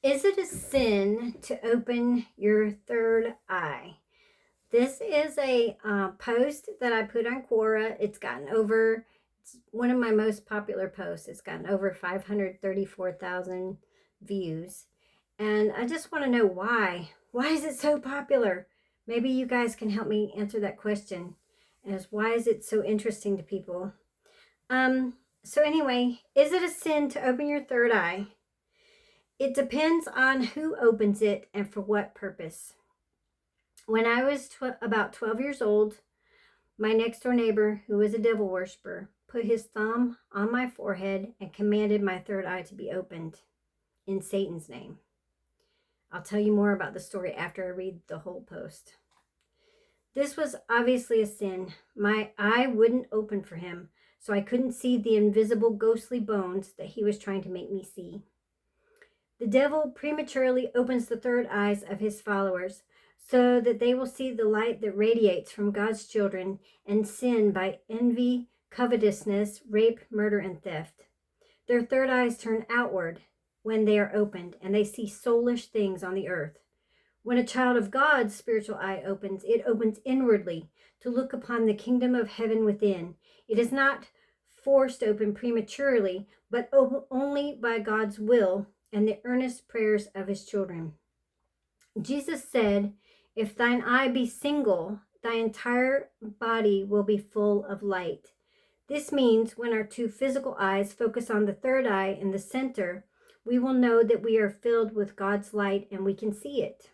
Is it a sin to open your third eye? This is a post that I put on Quora. It's one of my most popular posts. It's gotten over 534,000 views. And I just want to know why. Why is it so popular? Maybe you guys can help me answer that question as why is it so interesting to people? So anyway, is it a sin to open your third eye? It depends on who opens it and for what purpose. When I was about 12 years old, my next door neighbor, who was a devil worshiper, put his thumb on my forehead and commanded my third eye to be opened in Satan's name. I'll tell you more about the story after I read the whole post. This was obviously a sin. My eye wouldn't open for him, so I couldn't see the invisible ghostly bones that he was trying to make me see. The devil prematurely opens the third eyes of his followers so that they will see the light that radiates from God's children and sin by envy, covetousness, rape, murder, and theft. Their third eyes turn outward when they are opened, and they see soulish things on the earth. When a child of God's spiritual eye opens, it opens inwardly to look upon the kingdom of heaven within. It is not forced open prematurely, but only by God's will and the earnest prayers of his children. Jesus said, "If thine eye be single, thy entire body will be full of light." This means when our two physical eyes focus on the third eye in the center, we will know that we are filled with God's light and we can see it.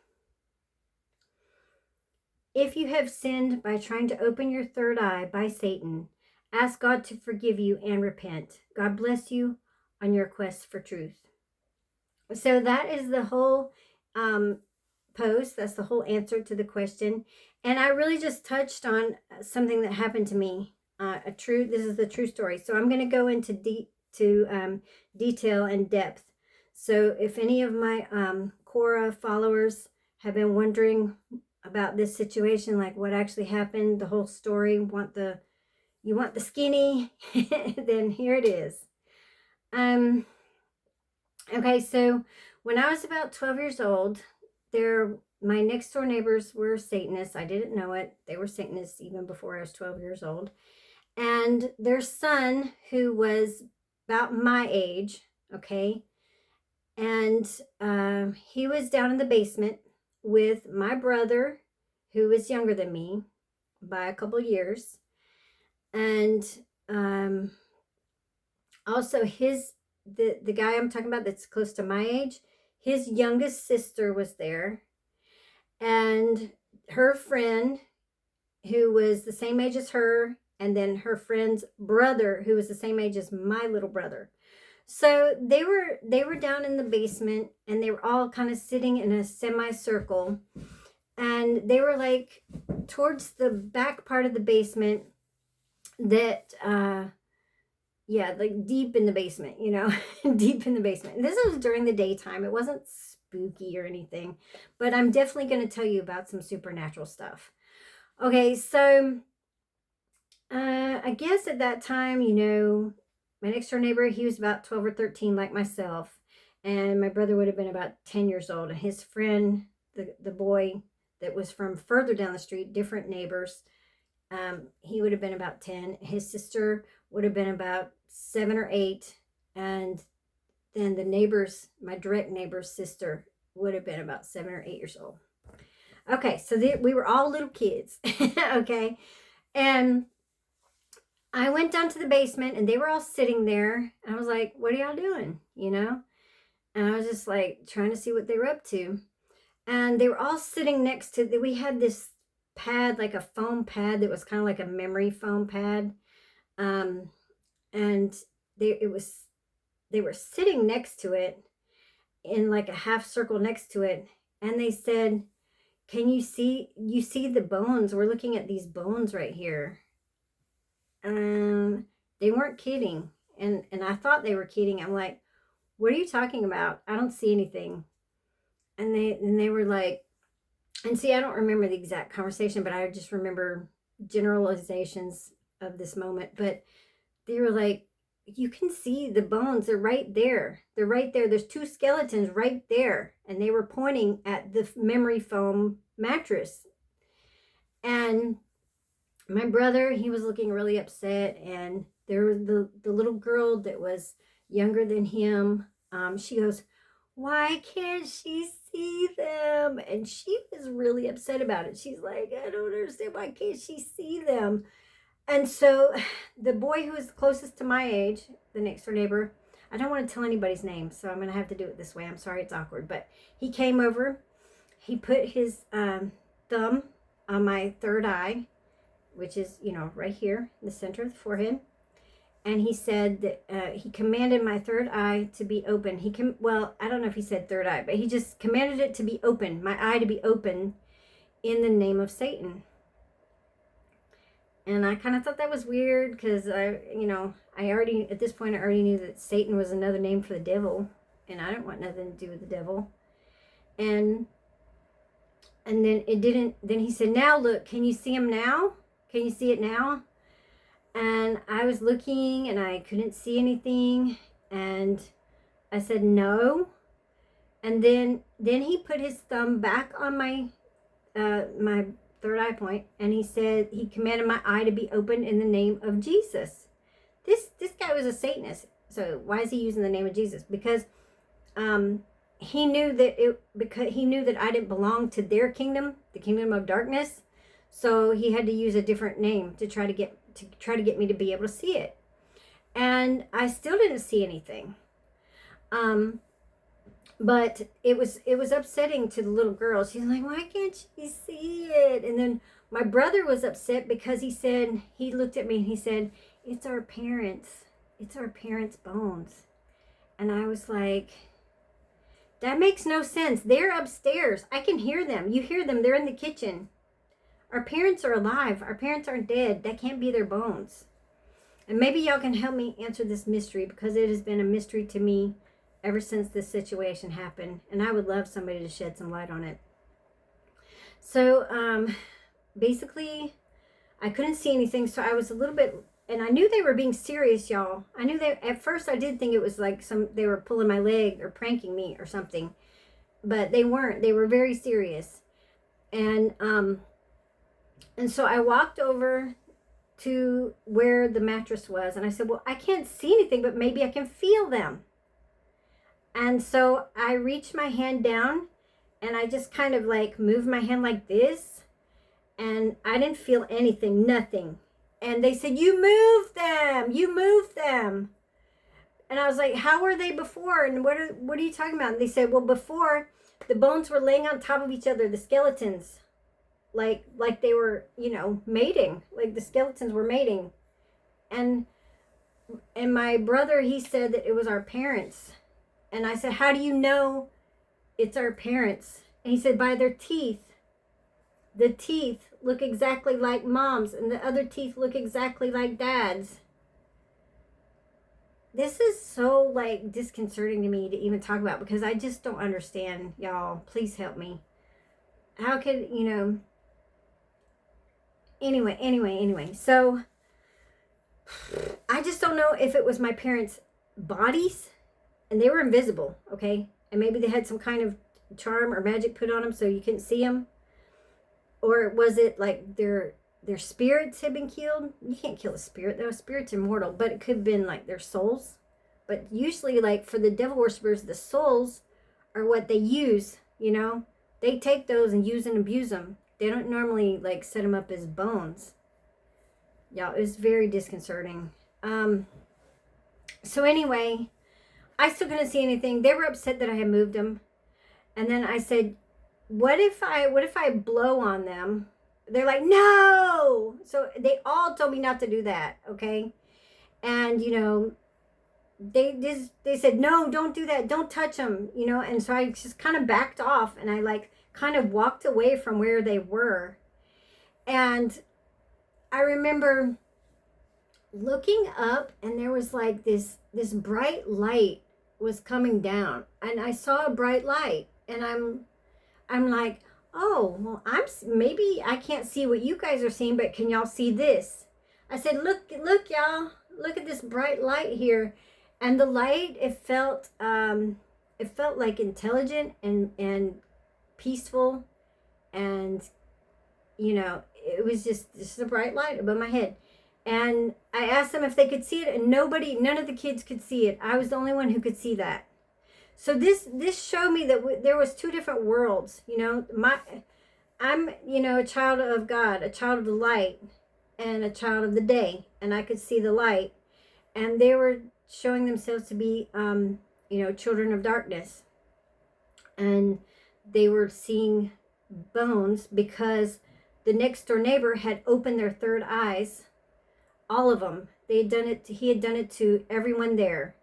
If you have sinned by trying to open your third eye by Satan, ask God to forgive you and repent. God bless you on your quest for truth. So that is the whole post. That's the whole answer to the question. And I really just touched on something that happened to me. This is the true story. So I'm going to go into detail and depth. So if any of my Quora followers have been wondering about this situation, like what actually happened, the whole story, you want the skinny, then here it is. Okay, so when I was about 12 years old, my next door neighbors were Satanists. I didn't know it. They were Satanists even before I was 12 years old. And their son, who was about my age, okay, and he was down in the basement with my brother, who was younger than me by a couple years. And also the guy I'm talking about that's close to my age, his youngest sister was there, and her friend who was the same age as her, and then her friend's brother who was the same age as my little brother. So they were down in the basement, and they were all kind of sitting in a semicircle, and they were like towards the back part of the basement that like deep in the basement, deep in the basement. And this was during the daytime. It wasn't spooky or anything, but I'm definitely going to tell you about some supernatural stuff. Okay, so I guess at that time, my next door neighbor, he was about 12 or 13 like myself, and my brother would have been about 10 years old, and his friend, the boy that was from further down the street, different neighbors, he would have been about 10. His sister would have been about 7 or 8, and then my direct neighbor's sister would have been about 7 or 8 years old. Okay, so we were all little kids. Okay, and I went down to the basement, and they were all sitting there. And I was like, "What are y'all doing?" And I was just like trying to see what they were up to. And they were all sitting next to we had this pad, like a foam pad that was kind of like a memory foam pad, and they were sitting next to it in like a half circle next to it, and they said, "Can you see the bones? We're looking at these bones right here." They weren't kidding, and I thought they were kidding. I'm like, "What are you talking about? I don't see anything." And they were like, and see, I don't remember the exact conversation, but I just remember generalizations of this moment. But they were like, you can see the bones. They're right there. They're right there. There's 2 skeletons right there. And they were pointing at the memory foam mattress. And my brother, he was looking really upset. And there was the little girl that was younger than him. She goes, why can't she see them? And she was really upset about it. She's like, I don't understand. Why can't she see them? And so the boy who was closest to my age, the next door neighbor, I don't want to tell anybody's name, so I'm going to have to do it this way. I'm sorry, it's awkward. But he came over. He put his thumb on my third eye, which is, right here in the center of the forehead. And he said that he commanded my third eye to be open. I don't know if he said third eye, but he just commanded it to be open, my eye to be open in the name of Satan. And I kind of thought that was weird because at this point I already knew that Satan was another name for the devil, and I didn't want nothing to do with the devil. And then it didn't. Then he said, "Now look, can you see him now? Can you see it now?" And I was looking and I couldn't see anything, and I said no. And then he put his thumb back on my third eye point, and he said he commanded my eye to be open in the name of Jesus. This guy was a Satanist, so why is he using the name of Jesus? Because he knew that I didn't belong to their kingdom, the kingdom of darkness. So he had to use a different name to try to get me to be able to see it, and I still didn't see anything. But it was upsetting to the little girl. She's like, why can't she see it? And then my brother was upset because he looked at me and he said, it's our parents' bones. And I was like, that makes no sense. They're upstairs. I can hear them. You hear them. They're in the kitchen. Our parents are alive. Our parents aren't dead. That can't be their bones. And maybe y'all can help me answer this mystery, because it has been a mystery to me ever since this situation happened, and I would love somebody to shed some light on it. So basically I couldn't see anything, so I was a little bit, and I knew they were being serious, y'all. I knew at first I did think it was like they were pulling my leg or pranking me or something, but they weren't. They were very serious. And so I walked over to where the mattress was, and I said, well, I can't see anything, but maybe I can feel them. And so I reached my hand down, and I just kind of like moved my hand like this, and I didn't feel anything, nothing. And they said, you moved them. And I was like, how were they before? And what are you talking about? And they said, well, before the bones were laying on top of each other, the skeletons, like they were, mating, like the skeletons were mating. And my brother, he said that it was our parents. And I said, how do you know it's our parents? And he said, by their teeth. The teeth look exactly like mom's, and the other teeth look exactly like dad's. This is so disconcerting to me to even talk about, because I just don't understand, y'all. Please help me. How could, Anyway. So I just don't know if it was my parents' bodies, and they were invisible, okay? And maybe they had some kind of charm or magic put on them so you couldn't see them. Or was it like their spirits had been killed? You can't kill a spirit, though. A spirit's immortal, but it could have been like their souls. But usually, for the devil worshippers, the souls are what they use, They take those and use and abuse them. They don't normally set them up as bones. Y'all, it was very disconcerting. So anyway, I still couldn't see anything. They were upset that I had moved them. And then I said, what if I blow on them? They're like, no! So they all told me not to do that, okay? And, they said, no, don't do that. Don't touch them, And so I just kind of backed off, and I kind of walked away from where they were. And I remember looking up, and there was this bright light was coming down, and I saw a bright light, and I'm like, oh, well, maybe I can't see what you guys are seeing, but can y'all see this? I said, look y'all, look at this bright light here. And the light, it felt like intelligent and peaceful, and it was just a bright light above my head. And I asked them if they could see it, and none of the kids could see it. I was the only one who could see that. So this showed me that there was two different worlds. I'm a child of God, a child of the light, and a child of the day, and I could see the light. And they were showing themselves to be children of darkness, and they were seeing bones because the next door neighbor had opened their third eyes. All of them. They had done it. He had done it to everyone there,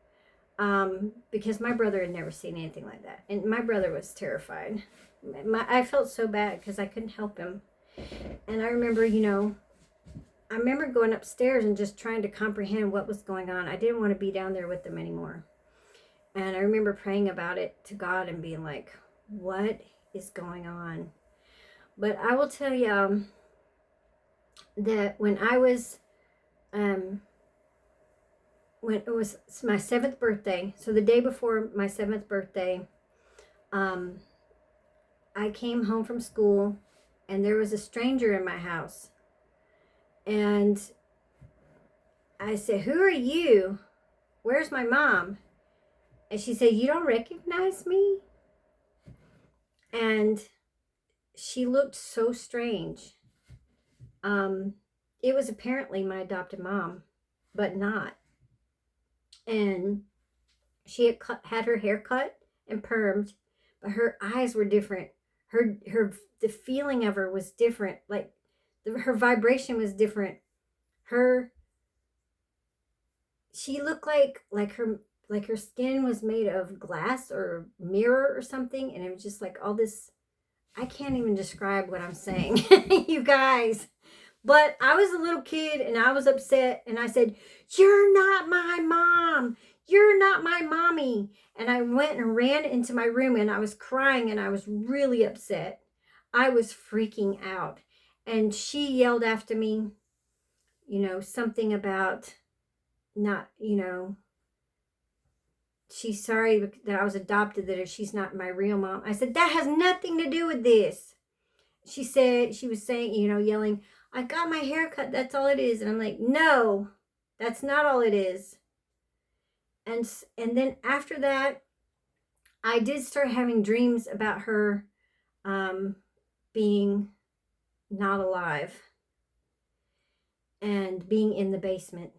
because my brother had never seen anything like that, and my brother was terrified. I felt so bad because I couldn't help him, and I remember, going upstairs and just trying to comprehend what was going on. I didn't want to be down there with them anymore, and I remember praying about it to God and being like, "What is going on?" But I will tell you that when I was when it was my 7th birthday, so the day before my 7th birthday, I came home from school, and there was a stranger in my house. And I said, "Who are you? Where's my mom?" And she said, "You don't recognize me?" And she looked so strange. It was apparently my adopted mom, but not. And she had her hair cut and permed, but her eyes were different. The feeling of her was different. Like her vibration was different. She looked like her skin was made of glass or mirror or something, and it was just like all this. I can't even describe what I'm saying, you guys. But I was a little kid, and I was upset, and I said, "You're not my mom. You're not my mommy." And I went and ran into my room, and I was crying, and I was really upset. I was freaking out. And she yelled after me, something about not, she's sorry that I was adopted, that she's not my real mom. I said, "That has nothing to do with this." She was saying, yelling, "I got my hair cut. That's all it is." And I'm like, "No, that's not all it is." And then after that, I did start having dreams about her being not alive and being in the basement.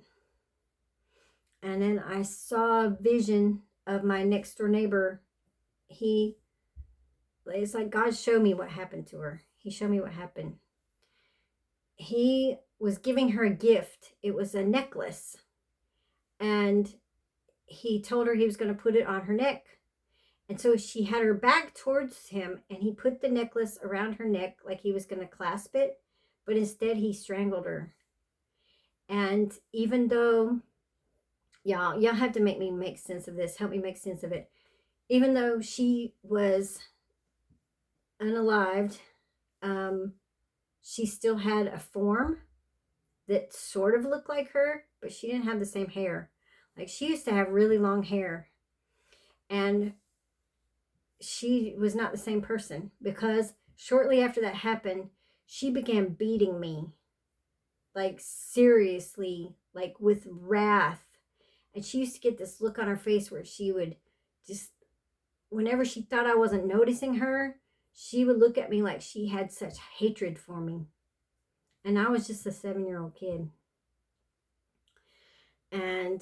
And then I saw a vision of my next door neighbor. It's like God showed me what happened to her. He showed me what happened. He was giving her a gift. It was a necklace. And he told her he was going to put it on her neck. And so she had her back towards him, and he put the necklace around her neck like he was going to clasp it, but instead he strangled her. And even though, y'all have to make me make sense of this, help me make sense of it. Even though she was unalived, she still had a form that sort of looked like her, but she didn't have the same hair. Like, she used to have really long hair, and she was not the same person, because shortly after that happened, she began beating me, like seriously, like with wrath. And she used to get this look on her face where she would just, whenever she thought I wasn't noticing her, she would look at me like she had such hatred for me. And I was just a 7-year-old kid. And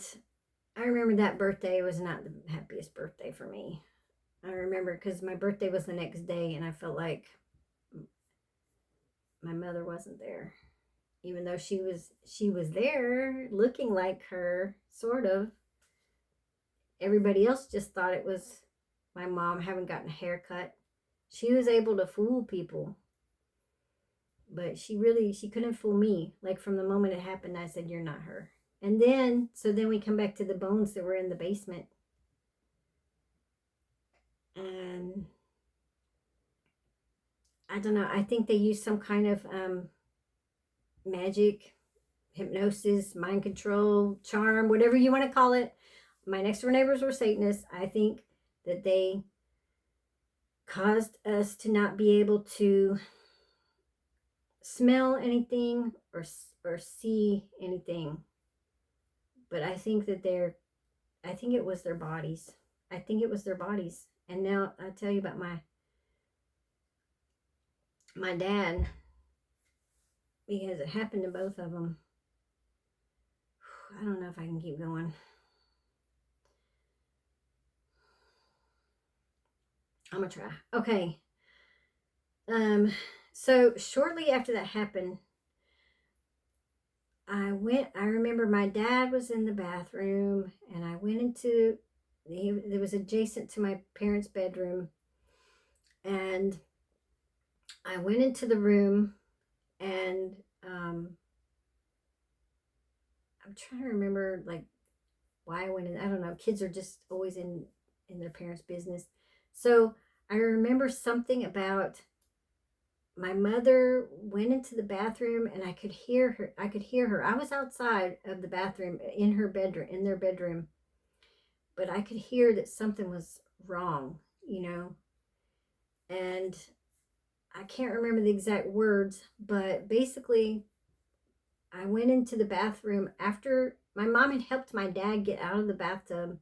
I remember that birthday was not the happiest birthday for me. I remember because my birthday was the next day, and I felt like my mother wasn't there, even though she was there looking like her, sort of. Everybody else just thought it was my mom having gotten a haircut. She was able to fool people, but she couldn't fool me. Like, from the moment it happened, I said, "You're not her." And then we come back to the bones that were in the basement. And I don't know, I think they used some kind of magic hypnosis, mind control, charm, whatever you want to call it. My next door neighbors were Satanists. I think that they caused us to not be able to smell anything or see anything. But I think that I think it was their bodies. I think it was their bodies. And now I'll tell you about my dad, because it happened to both of them. I don't know if I can keep going. I'm gonna try. Okay. So shortly after that happened, I remember my dad was in the bathroom, and I went into, it was adjacent to my parents' bedroom, and I went into the room, and I'm trying to remember like why I went in. I don't know. Kids are just always in their parents' business. So I remember something about my mother went into the bathroom, and I could hear her. I was outside of the bathroom in her bedroom, in their bedroom, but I could hear that something was wrong, and I can't remember the exact words, but basically I went into the bathroom after my mom had helped my dad get out of the bathtub,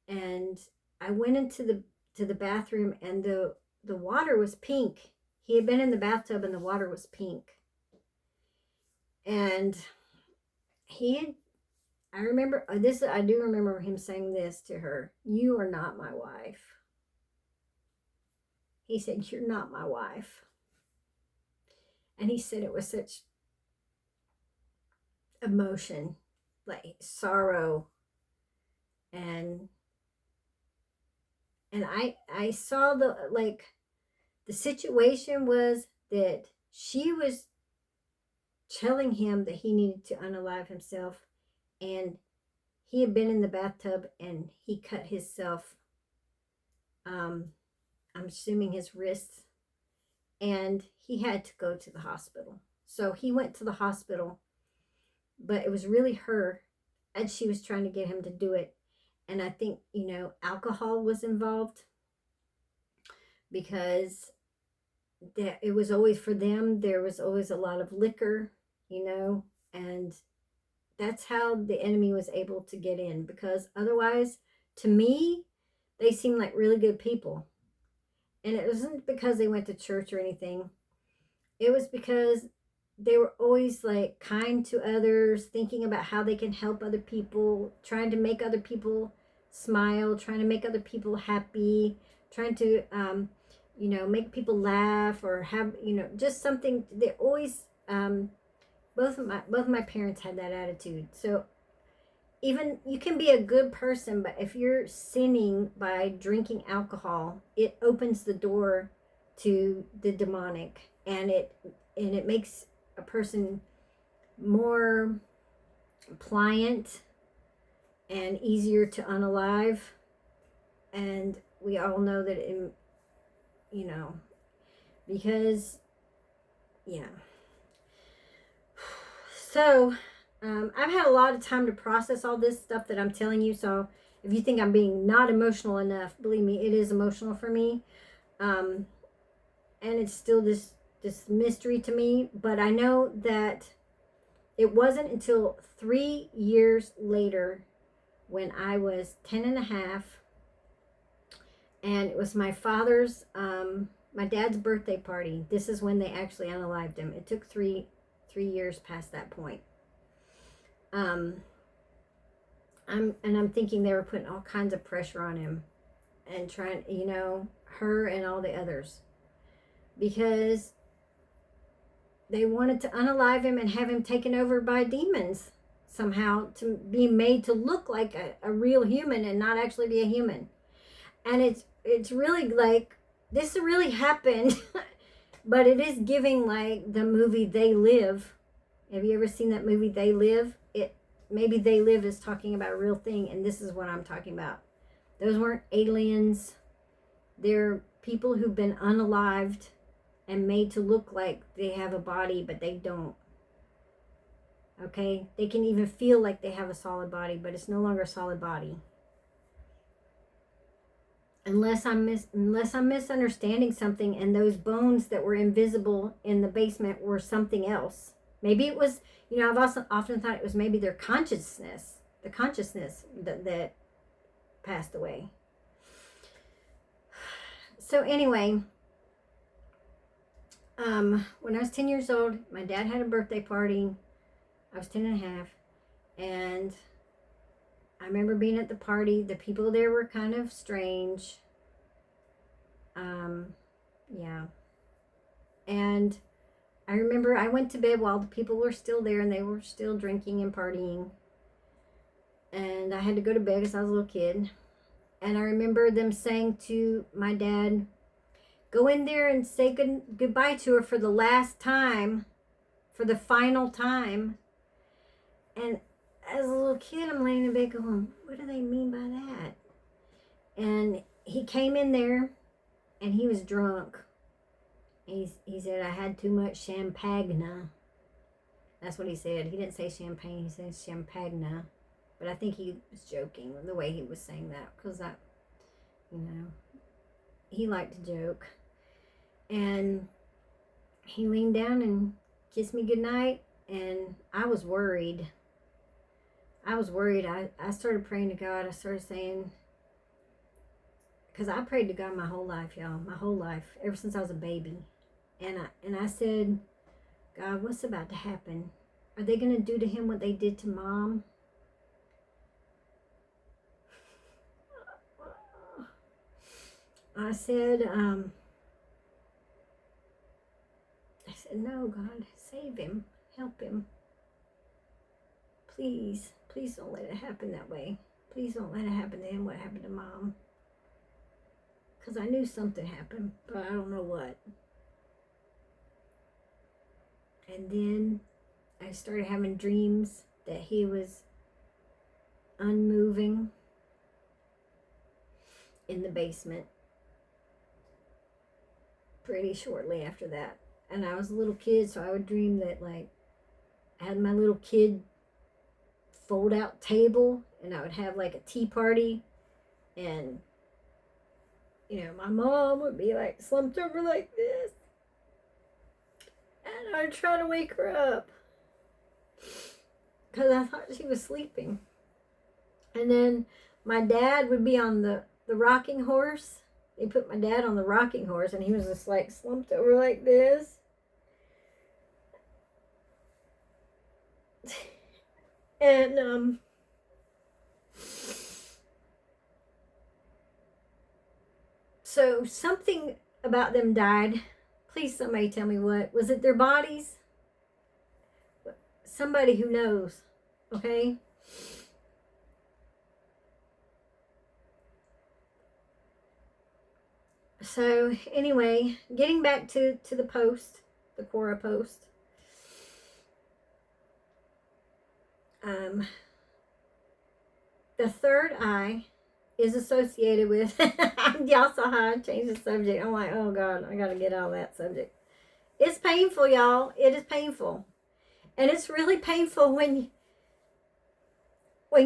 and I went into the bathroom, and the water was pink. He had been in the bathtub and the water was pink. And I remember this. I do remember him saying this to her: "You are not my wife." He said, "You're not my wife." And he said it with such emotion, like sorrow, and I saw the situation was that she was telling him that he needed to unalive himself, and he had been in the bathtub and he cut himself, I'm assuming his wrists, and he had to go to the hospital. So he went to the hospital, but it was really her, and she was trying to get him to do it. And I think, alcohol was involved, because that it was always, for them, there was always a lot of liquor, and that's how the enemy was able to get in, because otherwise, to me, they seemed like really good people. And it wasn't because they went to church or anything. It was because they were always like kind to others, thinking about how they can help other people, trying to make other people smile, trying to make other people happy, trying to make people laugh, or have just something. They always both of my parents had that attitude. So even you can be a good person, but if you're sinning by drinking alcohol, it opens the door to the demonic, and it makes a person more pliant and easier to unalive. And we all know that because so I've had a lot of time to process all this stuff that I'm telling you. So if you think I'm being not emotional enough, believe me, it is emotional for me. And it's still this mystery to me. But I know that it wasn't until 3 years later, when I was 10 and a half, and it was my my dad's birthday party. This is when they actually unalived him. It took three years past that point. I'm thinking they were putting all kinds of pressure on him, and trying, her and all the others, because they wanted to unalive him and have him taken over by demons somehow, to be made to look like a real human and not actually be a human. And it's really like, this really happened. But it is giving like the movie They Live. Have you ever seen that movie They Live? Maybe They Live is talking about a real thing, and this is what I'm talking about. Those weren't aliens. They're people who've been unalived and made to look like they have a body, but they don't. Okay, they can even feel like they have a solid body, but it's no longer a solid body. Unless I'm misunderstanding something, and those bones that were invisible in the basement were something else. Maybe it was, I've also often thought it was maybe their consciousness, that passed away. So anyway, when I was 10 years old, my dad had a birthday party. I was 10 and a half, and I remember being at the party. The people there were kind of strange. Yeah. And I remember I went to bed while the people were still there and they were still drinking and partying. And I had to go to bed because I was a little kid. And I remember them saying to my dad, go in there and say goodbye to her for the last time, for the final time. And as a little kid, I'm laying in bed going, what do they mean by that? And he came in there and he was drunk. He said, I had too much champagne. That's what he said. He didn't say champagne, he said champagne. But I think he was joking the way he was saying that, because he liked to joke. And he leaned down and kissed me goodnight, and I was worried. I started praying to God. I started saying, because I prayed to God my whole life, y'all, my whole life, ever since I was a baby. And I said, God, what's about to happen? Are they going to do to him what they did to Mom? I said, no, God, save him, help him. Please don't let it happen that way. Please don't let it happen to him what happened to Mom. Because I knew something happened, but I don't know what. And then I started having dreams that he was unmoving in the basement pretty shortly after that. And I was a little kid, so I would dream that, like, I had my little kid fold out table, and I would have like a tea party, and my mom would be like slumped over like this, and I would try to wake her up because I thought she was sleeping. And then my dad would be on the rocking horse. They put my dad on the rocking horse, and he was just like slumped over like this. And so something about them died. Please, somebody tell me what. Was it their bodies? Somebody who knows, okay? So anyway, getting back to the post, the Quora post. The third eye is associated with, y'all saw how I changed the subject. I'm like, oh God, I gotta get out of that subject. It's painful, y'all. It is painful. And it's really painful when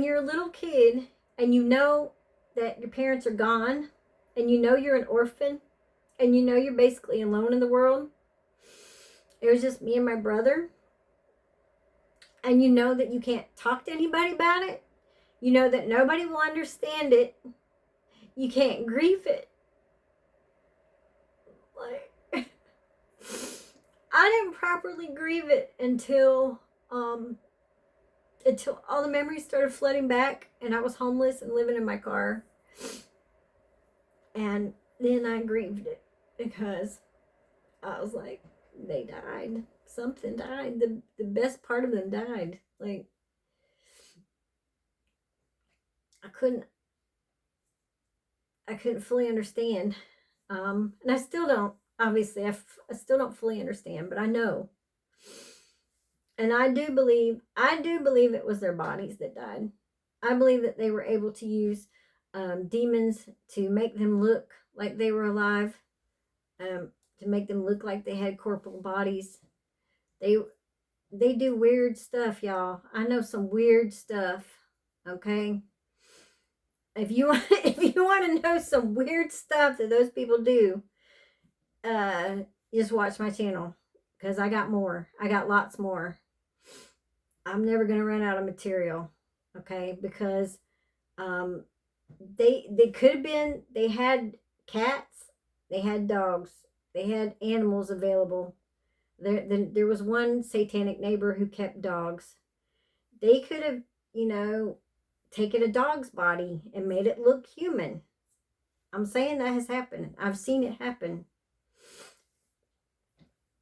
you're a little kid and you know that your parents are gone, and you know you're an orphan, and you know you're basically alone in the world. It was just me and my brother. And you know that you can't talk to anybody about it. You know that nobody will understand it. You can't grieve it. Like, I didn't properly grieve it until all the memories started flooding back, and I was homeless and living in my car. And then I grieved it because I was like, they died. Something died. The best part of them died. Like, I couldn't fully understand. And I still don't, obviously, I still don't fully understand, but I know. And I do believe it was their bodies that died. I believe that they were able to use demons to make them look like they were alive, to make them look like they had corporeal bodies. they do weird stuff, y'all. I know some weird stuff. Okay. If you if you want to know some weird stuff that those people do, uh, just watch my channel because I got more. I got lots more. I'm never gonna run out of material. Okay, because um, they could have been. They had cats. They had dogs. They had animals available. There was one satanic neighbor who kept dogs. They could have, you know, taken a dog's body and made it look human. I'm saying that has happened. I've seen it happen.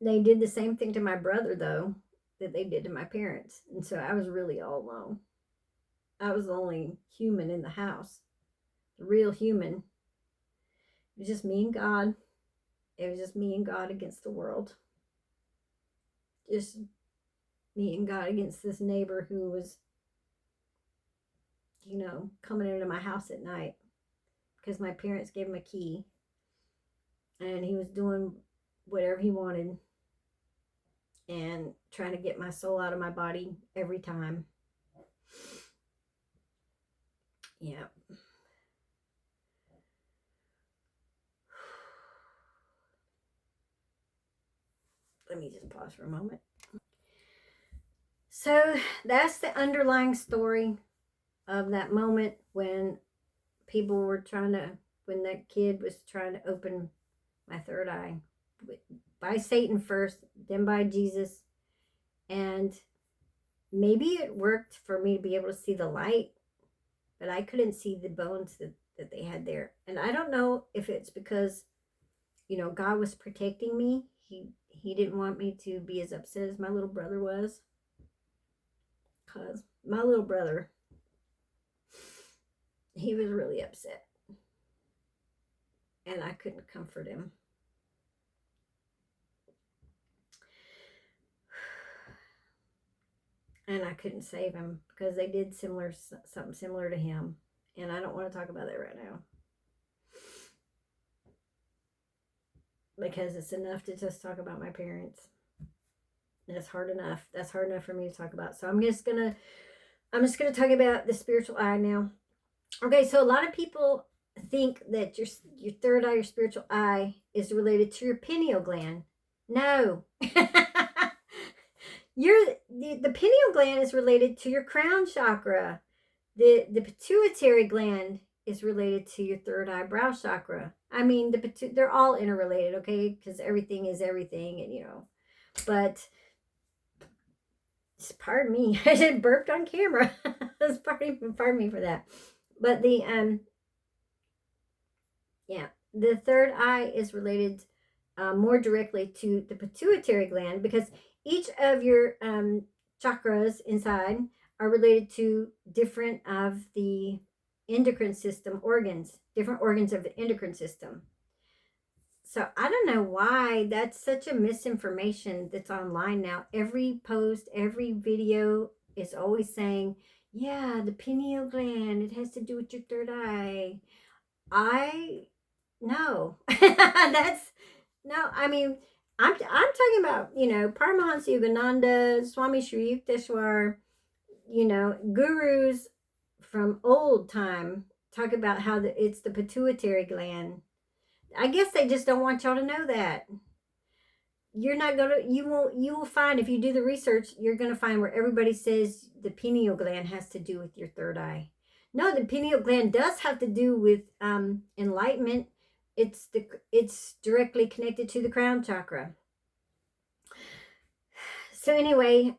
They did the same thing to my brother, though, that they did to my parents. And so I was really all alone. I was the only human in the house, the real human. It was just me and God. It was just me and God against the world. Just me and God against this neighbor who was, you know, coming into my house at night because my parents gave him a key and he was doing whatever he wanted and trying to get my soul out of my body every time. Yeah. Let me just pause for a moment. So that's the underlying story of that moment when people were trying to, when that kid was trying to open my third eye by Satan first, then by Jesus. And maybe it worked for me to be able to see the light, but I couldn't see the bones that they had there. And I don't know if it's because, you know, God was protecting me. He didn't want me to be as upset as my little brother was. Because my little brother, he was really upset. And I couldn't comfort him. And I couldn't save him because they did something similar to him. And I don't want to talk about that right now. Because it's enough to just talk about my parents. That's hard enough. That's hard enough for me to talk about. So I'm just gonna talk about the spiritual eye now. Okay, so a lot of people think that your third eye, your spiritual eye, is related to your pineal gland. No. The pineal gland is related to your crown chakra. The pituitary gland is related to your third eye brow chakra. I mean, they're all interrelated, okay? Because everything is everything, and you know. But pardon me, I just burped on camera. Pardon me for that. But the third eye is related more directly to the pituitary gland because each of your chakras inside are related to different of the endocrine system organs, different organs of the endocrine system. So I don't know why that's such a misinformation that's online now. Every post, every video is always saying, yeah, the pineal gland, it has to do with your third eye. No. That's no, I mean, I'm talking about, you know, Paramahansa Yogananda, Swami Sri Yukteswar, you know, gurus from old time talk about how it's the pituitary gland. I guess they just don't want y'all to know that. You're not gonna, you will find, if you do the research, you're gonna find where everybody says the pineal gland has to do with your third eye. No, the pineal gland does have to do with enlightenment. It's directly connected to the crown chakra. So anyway,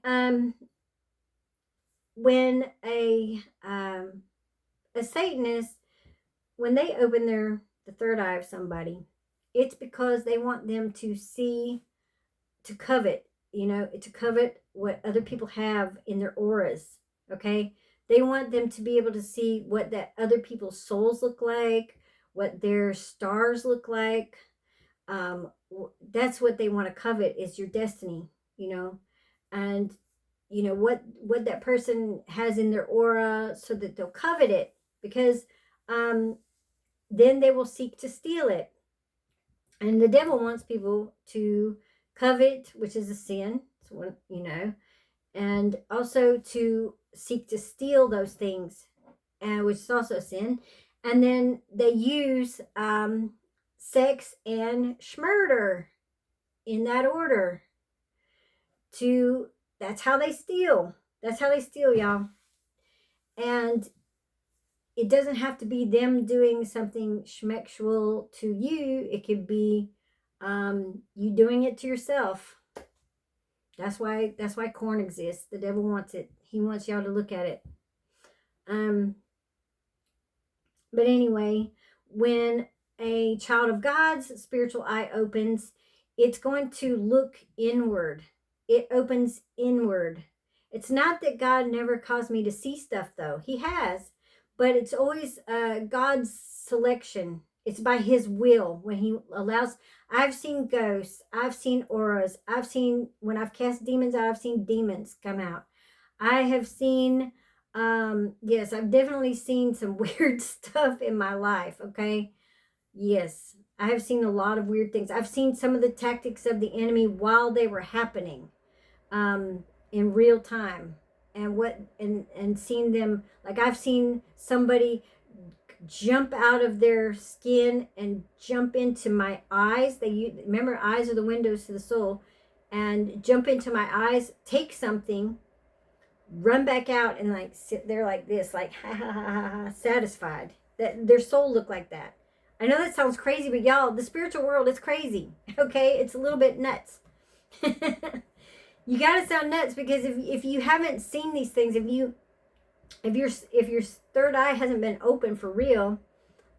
when a Satanist, when they open the third eye of somebody, it's because they want them to see, to covet, you know, to covet what other people have in their auras. Okay, they want them to be able to see what that other people's souls look like, what their stars look like. That's what they want to covet, is your destiny, you know, and you know what that person has in their aura, so that they'll covet it, because then they will seek to steal it. And the devil wants people to covet, which is a sin. So, you know, and also to seek to steal those things, and which is also sin. And then they use sex and schmurder in that order. To That's how they steal. That's how they steal, y'all. And it doesn't have to be them doing something schmexual to you. It could be you doing it to yourself. That's why corn exists. The devil wants it. He wants y'all to look at it. But anyway, when a child of God's spiritual eye opens, it's going to look inward. It opens inward. It's not that God never caused me to see stuff, though. He has. But it's always God's selection. It's by his will when he allows. I've seen ghosts. I've seen auras. I've seen, when I've cast demons out, I've seen demons come out. I have seen, yes, I've definitely seen some weird stuff in my life, okay? Yes, I have seen a lot of weird things. I've seen some of the tactics of the enemy while they were happening, in real time. And seen them, like I've seen somebody jump out of their skin and jump into my eyes. Remember, eyes are the windows to the soul, and jump into my eyes, take something, run back out, and like sit there like this, like ha ha ha ha, ha, satisfied. That their soul looked like that. I know that sounds crazy, but y'all, the spiritual world is crazy. Okay, it's a little bit nuts. You gotta sound nuts, because if you haven't seen these things, if your third eye hasn't been open for real,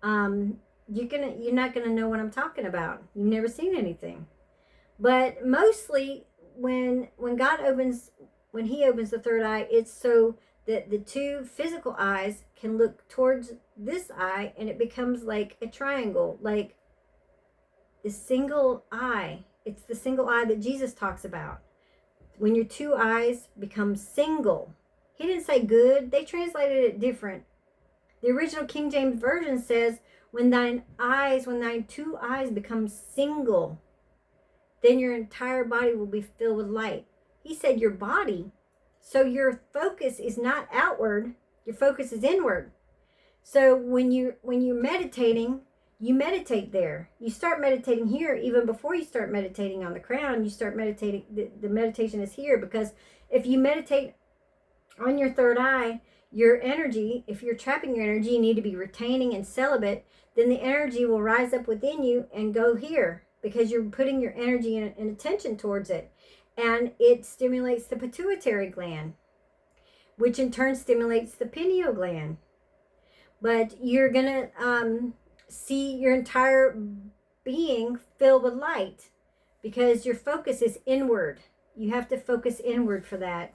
you're not gonna know what I'm talking about. You've never seen anything. But mostly when he opens the third eye, it's so that the two physical eyes can look towards this eye, and it becomes like a triangle, like the single eye. It's the single eye that Jesus talks about. When your two eyes become single. He didn't say good. They translated it different. The original King James Version says, when thine two eyes become single, then your entire body will be filled with light. He said your body. So your focus is not outward. Your focus is inward. So when you're meditating, you meditate there. You start meditating here even before you start meditating on the crown. You start meditating. The meditation is here, because if you meditate on your third eye, your energy, if you're trapping your energy, you need to be retaining and celibate, then the energy will rise up within you and go here, because you're putting your energy and attention towards it. And it stimulates the pituitary gland, which in turn stimulates the pineal gland. But you're going to see your entire being filled with light, because your focus is inward. You have to focus inward for that.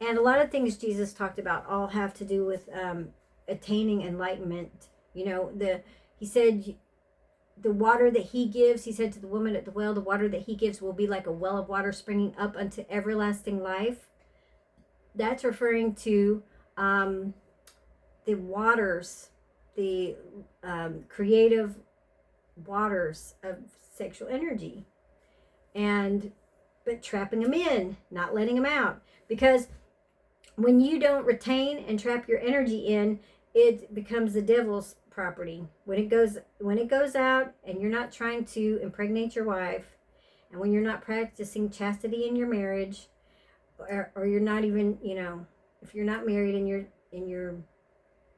And a lot of things Jesus talked about all have to do with attaining enlightenment. You know, he said the water that he gives, he said to the woman at the well, the water that he gives will be like a well of water springing up unto everlasting life. That's referring to the waters, the creative waters of sexual energy, but trapping them in, not letting them out. Because when you don't retain and trap your energy in, it becomes the devil's property. When it goes out, and you're not trying to impregnate your wife, and when you're not practicing chastity in your marriage, or you're not even, if you're not married and you're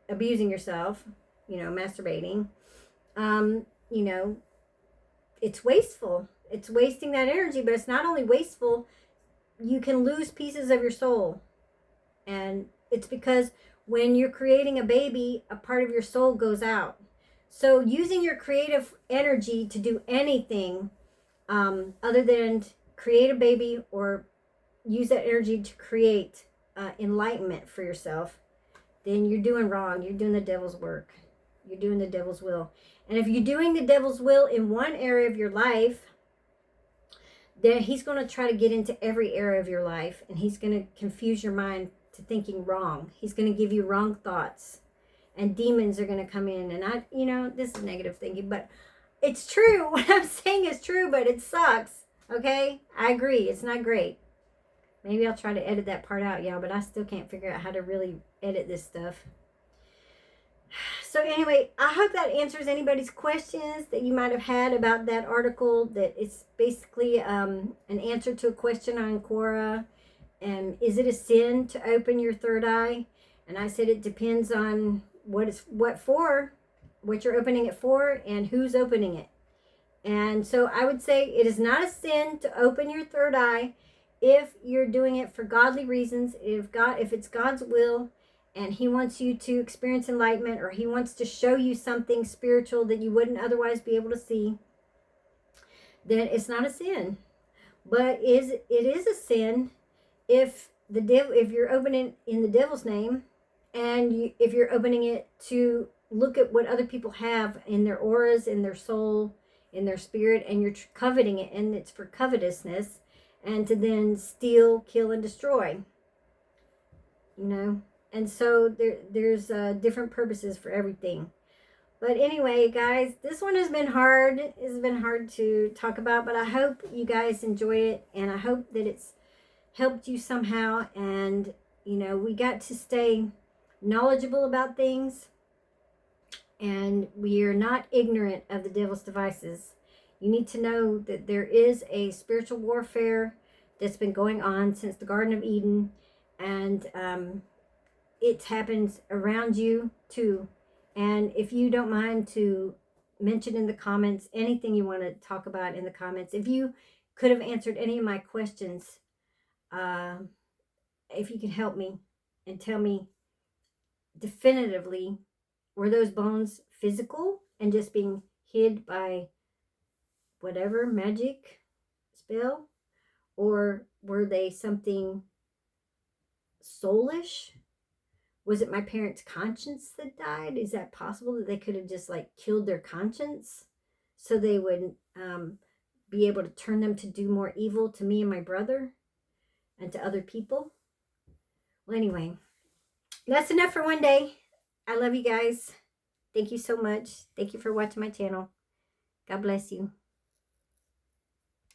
abusing yourself, masturbating, it's wasteful. It's wasting that energy. But it's not only wasteful, you can lose pieces of your soul. And it's because when you're creating a baby, a part of your soul goes out. So using your creative energy to do anything other than create a baby, or use that energy to create enlightenment for yourself, then you're doing wrong. You're doing the devil's work. You're doing the devil's will. And if you're doing the devil's will in one area of your life, then he's going to try to get into every area of your life, and he's going to confuse your mind to thinking wrong. He's going to give you wrong thoughts, and demons are going to come in. And this is negative thinking, but it's true. What I'm saying is true, but it sucks. Okay? I agree. It's not great. Maybe I'll try to edit that part out, y'all, but I still can't figure out how to really edit this stuff. So anyway, I hope that answers anybody's questions that you might have had about that article. That it's basically an answer to a question on Quora. And is it a sin to open your third eye? And I said it depends on what you're opening it for, and who's opening it. And so I would say it is not a sin to open your third eye if you're doing it for godly reasons. If it's God's will, and he wants you to experience enlightenment, or he wants to show you something spiritual that you wouldn't otherwise be able to see, then it's not a sin. But it is a sin if you're opening in the devil's name, and if you're opening it to look at what other people have in their auras, in their soul, in their spirit, and you're coveting it, and it's for covetousness, and to then steal, kill, and destroy. And so there's different purposes for everything. But anyway, guys, this one has been hard. It's been hard to talk about, but I hope you guys enjoy it, and I hope that it's helped you somehow. And we got to stay knowledgeable about things, and we are not ignorant of the devil's devices. You need to know that there is a spiritual warfare that's been going on since the Garden of Eden, and it happens around you too. And if you don't mind to mention in the comments anything you want to talk about in the comments, if you could have answered any of my questions, if you could help me and tell me definitively, were those bones physical and just being hid by whatever magic spell, or were they something soulish? Was it my parents' conscience that died? Is that possible, that they could have just killed their conscience so they would be able to turn them to do more evil to me and my brother and to other people? Well, anyway, that's enough for one day. I love you guys. Thank you so much. Thank you for watching my channel. God bless you.